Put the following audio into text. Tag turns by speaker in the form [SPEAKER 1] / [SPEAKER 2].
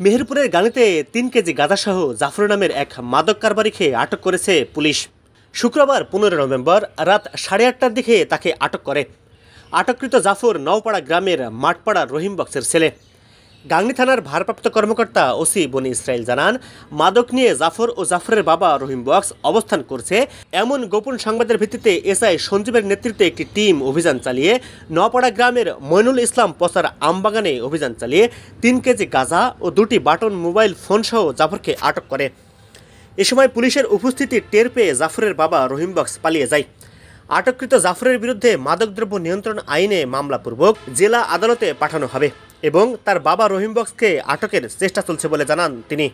[SPEAKER 1] মেহেরপুরের গানীতে ৩ কেজি গাঁজাসহ জাফর নামের এক মাদক কারবারিকে আটক করেছে পুলিশ। শুক্রবার ১৫ নভেম্বর রাত ৮:৩০টার দিকে তাকে আটক করে। আটককৃত জাফর নওপাড়া গ্রামের মাঠপাড়া রহিম বক্সের ছেলে। গাংনী থানার ভারপ্রাপ্ত কর্মকর্তা ওসি বনি ইসরাইল জানান, মাদক নিয়ে জাফর ও জাফরের বাবা রহিম বক্স অবস্থান করছে এমন গোপন সংবাদের ভিত্তিতে এসআই সঞ্জীবের নেতৃত্বে একটি টিম অভিযান চালিয়ে নওপাড়া গ্রামের মইনুল ইসলাম পচার আমবাগানে অভিযান চালিয়ে ৩ কেজি গাঁজা ও ২টি বাটন মোবাইল ফোনসহ জাফরকে আটক করে। এ সময় পুলিশের উপস্থিতি টের পেয়ে জাফরের বাবা রহিম বক্স পালিয়ে যায়। আটককৃত জাফরের বিরুদ্ধে মাদকদ্রব্য নিয়ন্ত্রণ আইনে মামলাপূর্বক জেলা আদালতে পাঠানো হবে এবং তার বাবা রহিম বক্সকে আটকের চেষ্টা চলছে বলে জানান তিনি।